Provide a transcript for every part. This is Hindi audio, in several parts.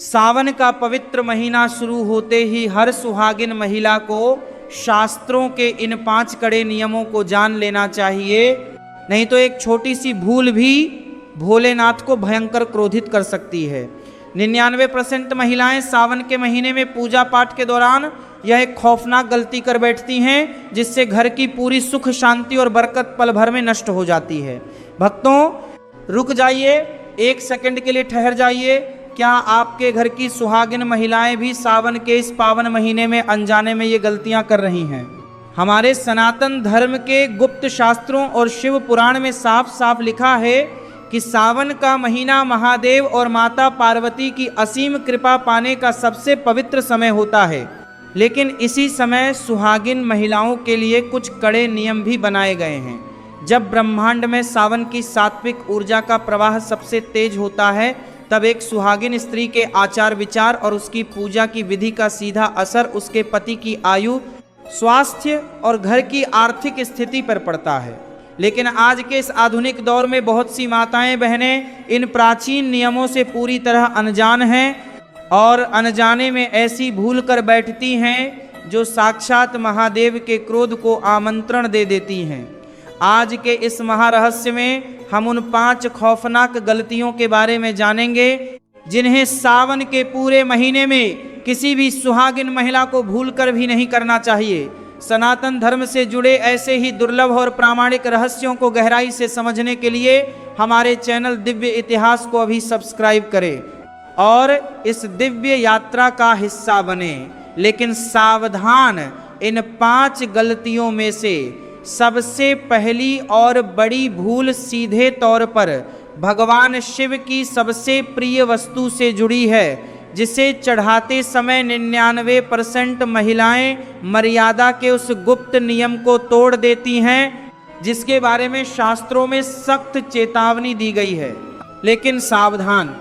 सावन का पवित्र महीना शुरू होते ही हर सुहागिन महिला को शास्त्रों के इन 5 कड़े नियमों को जान लेना चाहिए, नहीं तो एक छोटी सी भूल भी भोलेनाथ को भयंकर क्रोधित कर सकती है। 99% महिलाएं सावन के महीने में पूजा पाठ के दौरान यह एक खौफनाक गलती कर बैठती हैं, जिससे घर की पूरी सुख शांति और बरकत पल भर में नष्ट हो जाती है। भक्तों, रुक जाइए, 1 सेकंड के लिए ठहर जाइए। क्या आपके घर की सुहागिन महिलाएं भी सावन के इस पावन महीने में अनजाने में ये गलतियां कर रही हैं? हमारे सनातन धर्म के गुप्त शास्त्रों और शिव पुराण में साफ साफ लिखा है कि सावन का महीना महादेव और माता पार्वती की असीम कृपा पाने का सबसे पवित्र समय होता है। लेकिन इसी समय सुहागिन महिलाओं के लिए कुछ कड़े नियम भी बनाए गए हैं। जब ब्रह्मांड में सावन की सात्विक ऊर्जा का प्रवाह सबसे तेज होता है, तब एक सुहागिन स्त्री के आचार विचार और उसकी पूजा की विधि का सीधा असर उसके पति की आयु, स्वास्थ्य और घर की आर्थिक स्थिति पर पड़ता है। लेकिन आज के इस आधुनिक दौर में बहुत सी माताएं बहनें इन प्राचीन नियमों से पूरी तरह अनजान हैं और अनजाने में ऐसी भूल कर बैठती हैं जो साक्षात महादेव के क्रोध को आमंत्रण दे देती हैं। आज के इस महारहस्य में हम उन 5 खौफनाक गलतियों के बारे में जानेंगे, जिन्हें सावन के पूरे महीने में किसी भी सुहागिन महिला को भूलकर भी नहीं करना चाहिए। सनातन धर्म से जुड़े ऐसे ही दुर्लभ और प्रामाणिक रहस्यों को गहराई से समझने के लिए हमारे चैनल दिव्य इतिहास को अभी सब्सक्राइब करें और इस दिव्य यात्रा का हिस्सा बने। लेकिन सावधान, इन 5 गलतियों में से सबसे पहली और बड़ी भूल सीधे तौर पर भगवान शिव की सबसे प्रिय वस्तु से जुड़ी है, जिसे चढ़ाते समय 99% महिलाएं मर्यादा के उस गुप्त नियम को तोड़ देती हैं, जिसके बारे में शास्त्रों में सख्त चेतावनी दी गई है। लेकिन सावधान,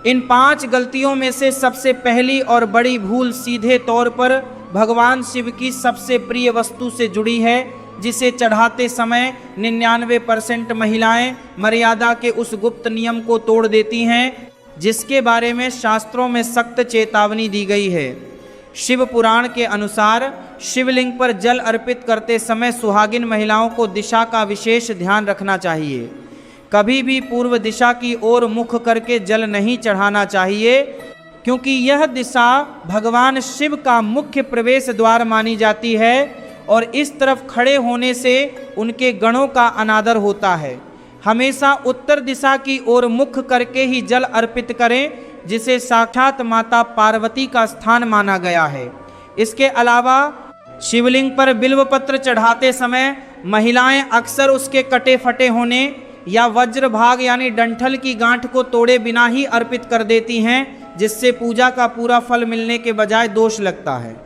इन 5 गलतियों में से सबसे पहली और बड़ी भूल सीधे तौर पर भगवान शिव की सबसे प्रिय वस्तु से जुड़ी है, जिसे चढ़ाते समय 99% महिलाएं मर्यादा के उस गुप्त नियम को तोड़ देती हैं, जिसके बारे में शास्त्रों में सख्त चेतावनी दी गई है। शिव पुराण के अनुसार शिवलिंग पर जल अर्पित करते समय सुहागिन महिलाओं को दिशा का विशेष ध्यान रखना चाहिए। कभी भी पूर्व दिशा की ओर मुख करके जल नहीं चढ़ाना चाहिए, क्योंकि यह दिशा भगवान शिव का मुख्य प्रवेश द्वार मानी जाती है और इस तरफ खड़े होने से उनके गणों का अनादर होता है। हमेशा उत्तर दिशा की ओर मुख करके ही जल अर्पित करें, जिसे साक्षात माता पार्वती का स्थान माना गया है। इसके अलावा शिवलिंग पर बिल्व पत्र चढ़ाते समय महिलाएं अक्सर उसके कटे फटे होने या वज्र भाग यानी डंठल की गांठ को तोड़े बिना ही अर्पित कर देती हैं, जिससे पूजा का पूरा फल मिलने के बजाय दोष लगता है।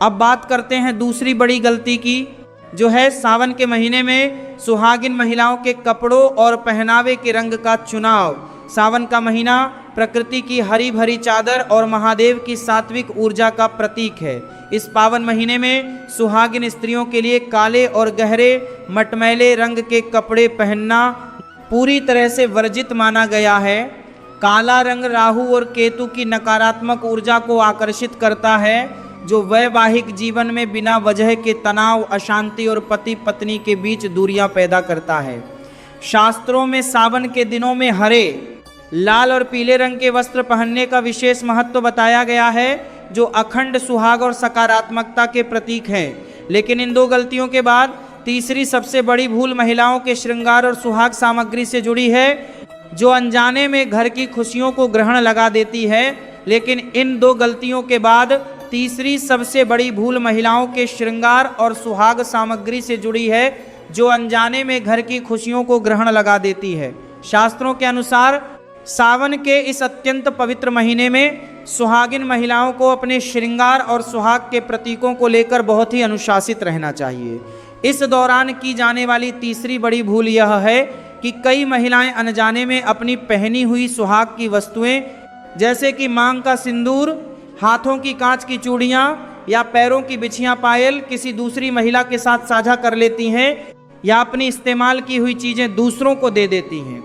अब बात करते हैं दूसरी बड़ी गलती की, जो है सावन के महीने में सुहागिन महिलाओं के कपड़ों और पहनावे के रंग का चुनाव। सावन का महीना प्रकृति की हरी भरी चादर और महादेव की सात्विक ऊर्जा का प्रतीक है। इस पावन महीने में सुहागिन स्त्रियों के लिए काले और गहरे मटमैले रंग के कपड़े पहनना पूरी तरह से वर्जित माना गया है। काला रंग राहु और केतु की नकारात्मक ऊर्जा को आकर्षित करता है, जो वैवाहिक जीवन में बिना वजह के तनाव, अशांति और पति पत्नी के बीच दूरियां पैदा करता है। शास्त्रों में सावन के दिनों में हरे, लाल और पीले रंग के वस्त्र पहनने का विशेष महत्व बताया गया है, जो अखंड सुहाग और सकारात्मकता के प्रतीक हैं। लेकिन इन 2 गलतियों के बाद तीसरी सबसे बड़ी भूल महिलाओं के श्रृंगार और सुहाग सामग्री से जुड़ी है, जो अनजाने में घर की खुशियों को ग्रहण लगा देती है। लेकिन इन 2 गलतियों के बाद तीसरी सबसे बड़ी भूल महिलाओं के श्रृंगार और सुहाग सामग्री से जुड़ी है, जो अनजाने में घर की खुशियों को ग्रहण लगा देती है। शास्त्रों के अनुसार सावन के इस अत्यंत पवित्र महीने में सुहागिन महिलाओं को अपने श्रृंगार और सुहाग के प्रतीकों को लेकर बहुत ही अनुशासित रहना चाहिए। इस दौरान की जाने वाली तीसरी बड़ी भूल यह है कि कई महिलाएं अनजाने में अपनी पहनी हुई सुहाग की वस्तुएं, जैसे कि मांग का सिंदूर, हाथों की कांच की चूड़ियां या पैरों की बिछियां पायल किसी दूसरी महिला के साथ साझा कर लेती हैं या अपनी इस्तेमाल की हुई चीजें दूसरों को दे देती हैं।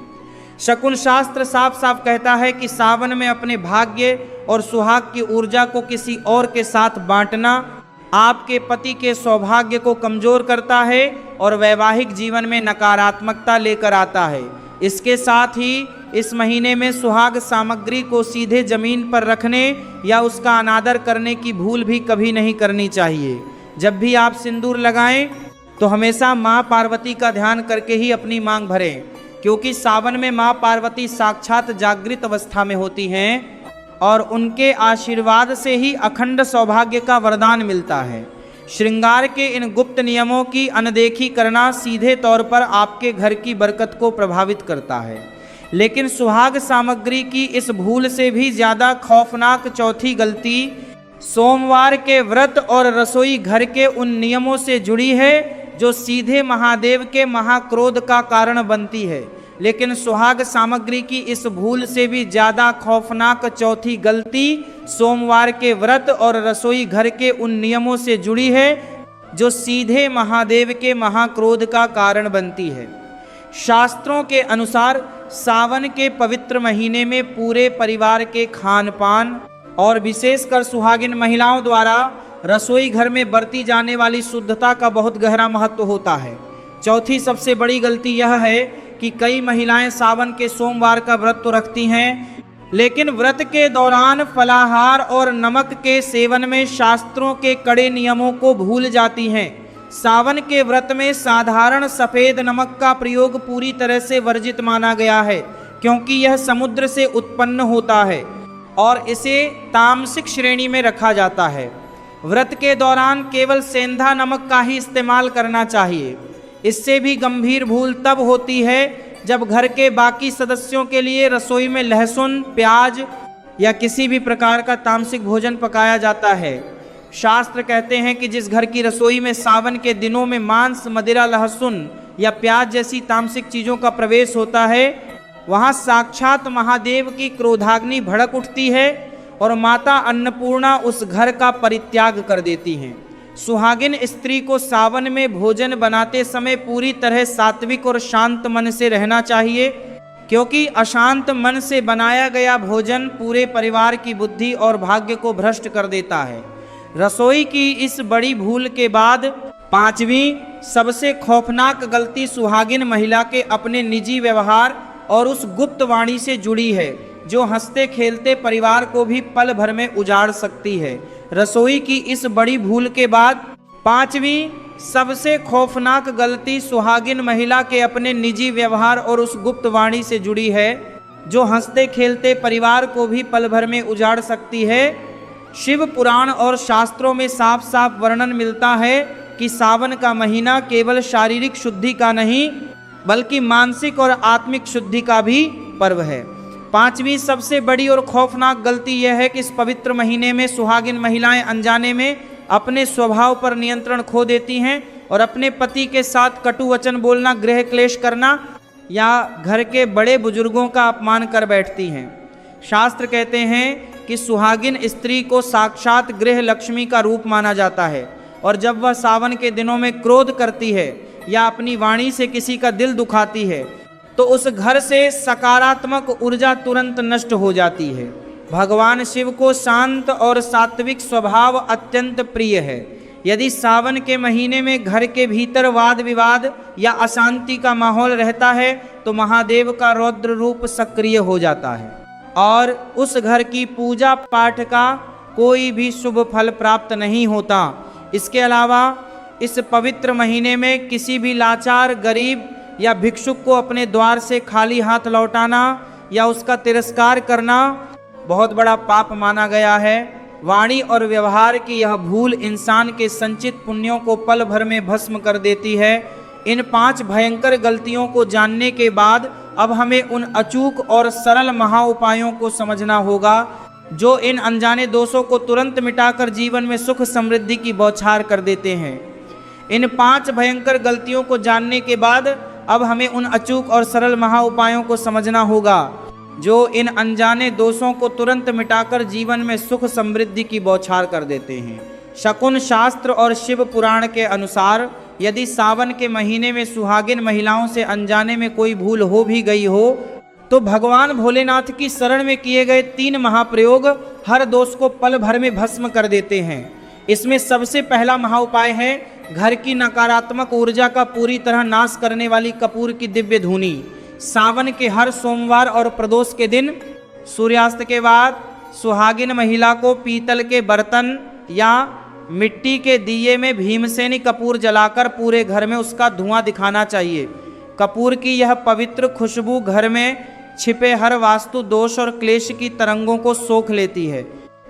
शकुन शास्त्र साफ साफ कहता है कि सावन में अपने भाग्य और सुहाग की ऊर्जा को किसी और के साथ बांटना आपके पति के सौभाग्य को कमजोर करता है और वैवाहिक जीवन में नकारात्मकता लेकर आता है। इसके साथ ही इस महीने में सुहाग सामग्री को सीधे जमीन पर रखने या उसका अनादर करने की भूल भी कभी नहीं करनी चाहिए। जब भी आप सिंदूर लगाएं तो हमेशा माँ पार्वती का ध्यान करके ही अपनी मांग भरें, क्योंकि सावन में माँ पार्वती साक्षात जागृत अवस्था में होती हैं और उनके आशीर्वाद से ही अखंड सौभाग्य का वरदान मिलता है। श्रृंगार के इन गुप्त नियमों की अनदेखी करना सीधे तौर पर आपके घर की बरकत को प्रभावित करता है। लेकिन सुहाग सामग्री की इस भूल से भी ज़्यादा खौफनाक चौथी गलती सोमवार के व्रत और रसोई घर के उन नियमों से जुड़ी है जो सीधे महादेव के महाक्रोध का कारण बनती है। लेकिन सुहाग सामग्री की इस भूल से भी ज़्यादा खौफनाक चौथी गलती सोमवार के व्रत और रसोई घर के उन नियमों से जुड़ी है जो सीधे महादेव के महाक्रोध का कारण बनती है। शास्त्रों के अनुसार सावन के पवित्र महीने में पूरे परिवार के खान पान और विशेषकर सुहागिन महिलाओं द्वारा रसोई घर में बरती जाने वाली शुद्धता का बहुत गहरा महत्व होता है। चौथी सबसे बड़ी गलती यह है कि कई महिलाएं सावन के सोमवार का व्रत तो रखती हैं, लेकिन व्रत के दौरान फलाहार और नमक के सेवन में शास्त्रों के कड़े नियमों को भूल जाती हैं। सावन के व्रत में साधारण सफ़ेद नमक का प्रयोग पूरी तरह से वर्जित माना गया है, क्योंकि यह समुद्र से उत्पन्न होता है और इसे तामसिक श्रेणी में रखा जाता है। व्रत के दौरान केवल सेंधा नमक का ही इस्तेमाल करना चाहिए। इससे भी गंभीर भूल तब होती है जब घर के बाकी सदस्यों के लिए रसोई में लहसुन, प्याज या किसी भी प्रकार का तामसिक भोजन पकाया जाता है। शास्त्र कहते हैं कि जिस घर की रसोई में सावन के दिनों में मांस, मदिरा, लहसुन या प्याज जैसी तामसिक चीज़ों का प्रवेश होता है, वहाँ साक्षात महादेव की क्रोधाग्नि भड़क उठती है और माता अन्नपूर्णा उस घर का परित्याग कर देती हैं। सुहागिन स्त्री को सावन में भोजन बनाते समय पूरी तरह सात्विक और शांत मन से रहना चाहिए, क्योंकि अशांत मन से बनाया गया भोजन पूरे परिवार की बुद्धि और भाग्य को भ्रष्ट कर देता है। रसोई की इस बड़ी भूल के बाद पांचवी सबसे खौफनाक गलती सुहागिन महिला के अपने निजी व्यवहार और उस गुप्त वाणी से जुड़ी है जो हंसते खेलते परिवार को भी पल भर में उजाड़ सकती है। रसोई की इस बड़ी भूल के बाद पांचवी सबसे खौफनाक गलती सुहागिन महिला के अपने निजी व्यवहार और उस गुप्त वाणी से जुड़ी है जो हंसते खेलते परिवार को भी पल भर में उजाड़ सकती है। शिव पुराण और शास्त्रों में साफ साफ वर्णन मिलता है कि सावन का महीना केवल शारीरिक शुद्धि का नहीं बल्कि मानसिक और आत्मिक शुद्धि का भी पर्व है। पांचवी सबसे बड़ी और खौफनाक गलती यह है कि इस पवित्र महीने में सुहागिन महिलाएं अनजाने में अपने स्वभाव पर नियंत्रण खो देती हैं और अपने पति के साथ कटु वचन बोलना, गृह क्लेश करना या घर के बड़े बुजुर्गों का अपमान कर बैठती हैं। शास्त्र कहते हैं कि सुहागिन स्त्री को साक्षात गृह लक्ष्मी का रूप माना जाता है और जब वह सावन के दिनों में क्रोध करती है या अपनी वाणी से किसी का दिल दुखाती है तो उस घर से सकारात्मक ऊर्जा तुरंत नष्ट हो जाती है। भगवान शिव को शांत और सात्विक स्वभाव अत्यंत प्रिय है। यदि सावन के महीने में घर के भीतर वाद विवाद या अशांति का माहौल रहता है तो महादेव का रौद्र रूप सक्रिय हो जाता है और उस घर की पूजा पाठ का कोई भी शुभ फल प्राप्त नहीं होता। इसके अलावा इस पवित्र महीने में किसी भी लाचार, गरीब या भिक्षुक को अपने द्वार से खाली हाथ लौटाना या उसका तिरस्कार करना बहुत बड़ा पाप माना गया है। वाणी और व्यवहार की यह भूल इंसान के संचित पुण्यों को पल भर में भस्म कर देती है। इन 5 भयंकर गलतियों को जानने के बाद अब हमें उन अचूक और सरल महा उपायों को समझना होगा जो इन अनजाने दोषों को तुरंत मिटाकर जीवन में सुख समृद्धि की बौछार कर देते हैं। इन 5 भयंकर गलतियों को जानने के बाद अब हमें उन अचूक और सरल महा उपायों को समझना होगा जो इन अनजाने दोषों को तुरंत मिटाकर जीवन में सुख समृद्धि की बौछार कर देते हैं। शकुन शास्त्र और शिव पुराण के अनुसार यदि सावन के महीने में सुहागिन महिलाओं से अनजाने में कोई भूल हो भी गई हो तो भगवान भोलेनाथ की शरण में किए गए 3 महाप्रयोग हर दोष को पल भर में भस्म कर देते हैं। इसमें सबसे पहला महाउपाय है घर की नकारात्मक ऊर्जा का पूरी तरह नाश करने वाली कपूर की दिव्य धूनी। सावन के हर सोमवार और प्रदोष के दिन सूर्यास्त के बाद सुहागिन महिला को पीतल के बर्तन या मिट्टी के दिए में भीमसेनी कपूर जलाकर पूरे घर में उसका धुआं दिखाना चाहिए। कपूर की यह पवित्र खुशबू घर में छिपे हर वास्तु दोष और क्लेश की तरंगों को सोख लेती है,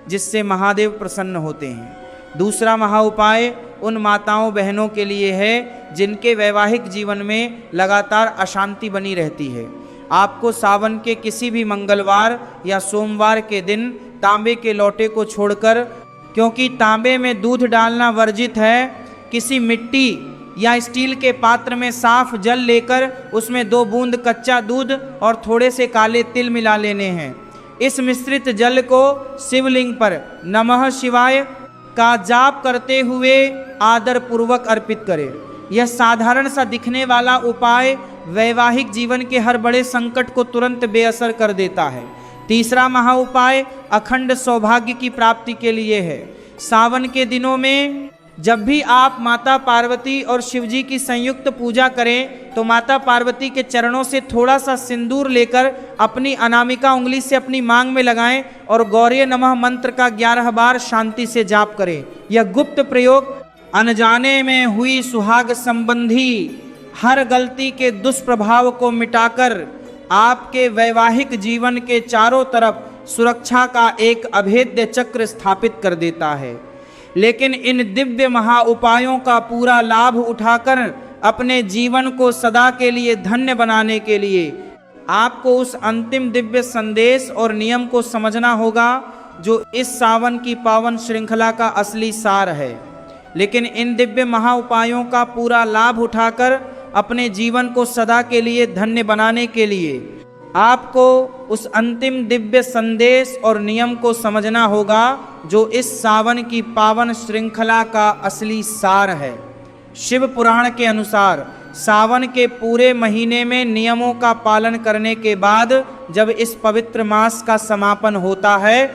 जिससे महादेव प्रसन्न होते हैं। दूसरा महाउपाय उन माताओं बहनों के लिए है जिनके वैवाहिक जीवन में लगातार अशांति बनी रहती है। आपको सावन के किसी भी मंगलवार या सोमवार के दिन तांबे के लोटे को छोड़कर, क्योंकि तांबे में दूध डालना वर्जित है, किसी मिट्टी या स्टील के पात्र में साफ जल लेकर उसमें 2 बूंद कच्चा दूध और थोड़े से काले तिल मिला लेने हैं। इस मिश्रित जल को शिवलिंग पर नमः शिवाय का जाप करते हुए आदर पूर्वक अर्पित करें। यह साधारण सा दिखने वाला उपाय वैवाहिक जीवन के हर बड़े संकट को तुरंत बेअसर कर देता है। तीसरा महाउपाय अखंड सौभाग्य की प्राप्ति के लिए है। सावन के दिनों में जब भी आप माता पार्वती और शिवजी की संयुक्त पूजा करें तो माता पार्वती के चरणों से थोड़ा सा सिंदूर लेकर अपनी अनामिका उंगली से अपनी मांग में लगाएं और गौरी नमः मंत्र का 11 बार शांति से जाप करें। यह गुप्त प्रयोग अनजाने में हुई सुहाग संबंधी हर गलती के दुष्प्रभाव को मिटाकर आपके वैवाहिक जीवन के चारों तरफ सुरक्षा का एक अभेद्य चक्र स्थापित कर देता है। लेकिन इन दिव्य महाउपायों का पूरा लाभ उठाकर अपने जीवन को सदा के लिए धन्य बनाने के लिए आपको उस अंतिम दिव्य संदेश और नियम को समझना होगा जो इस सावन की पावन श्रृंखला का असली सार है। लेकिन इन दिव्य महाउपायों का पूरा लाभ उठाकर अपने जीवन को सदा के लिए धन्य बनाने के लिए आपको उस अंतिम दिव्य संदेश और नियम को समझना होगा जो इस सावन की पावन श्रृंखला का असली सार है। शिव पुराण के अनुसार सावन के पूरे महीने में नियमों का पालन करने के बाद जब इस पवित्र मास का समापन होता है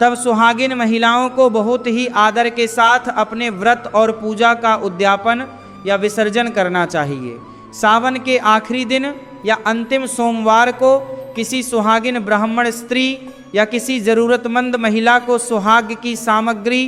तब सुहागिन महिलाओं को बहुत ही आदर के साथ अपने व्रत और पूजा का उद्यापन या विसर्जन करना चाहिए। सावन के आखिरी दिन या अंतिम सोमवार को किसी सुहागिन ब्राह्मण स्त्री या किसी ज़रूरतमंद महिला को सुहाग की सामग्री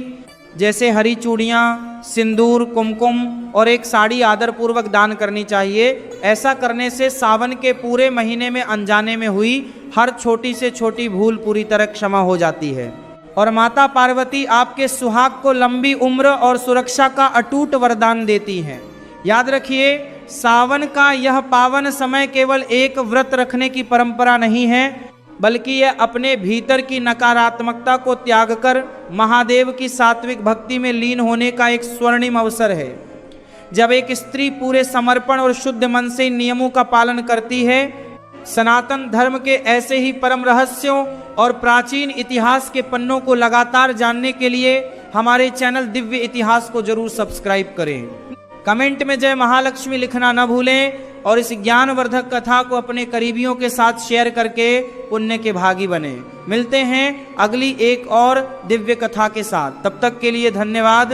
जैसे हरी चूड़ियाँ, सिंदूर, कुमकुम और एक साड़ी आदरपूर्वक दान करनी चाहिए। ऐसा करने से सावन के पूरे महीने में अनजाने में हुई हर छोटी से छोटी भूल पूरी तरह क्षमा हो जाती है और माता पार्वती आपके सुहाग को लंबी उम्र और सुरक्षा का अटूट वरदान देती हैं। याद रखिए, सावन का यह पावन समय केवल एक व्रत रखने की परंपरा नहीं है, बल्कि यह अपने भीतर की नकारात्मकता को त्याग कर महादेव की सात्विक भक्ति में लीन होने का एक स्वर्णिम अवसर है। जब एक स्त्री पूरे समर्पण और शुद्ध मन से इन नियमों का पालन करती है, सनातन धर्म के ऐसे ही परम रहस्यों और प्राचीन इतिहास के पन्नों को लगातार जानने के लिए हमारे चैनल दिव्य इतिहास को जरूर सब्सक्राइब करें। कमेंट में जय महालक्ष्मी लिखना न भूलें और इस ज्ञानवर्धक कथा को अपने करीबियों के साथ शेयर करके पुण्य के भागी बने। मिलते हैं अगली एक और दिव्य कथा के साथ, तब तक के लिए धन्यवाद।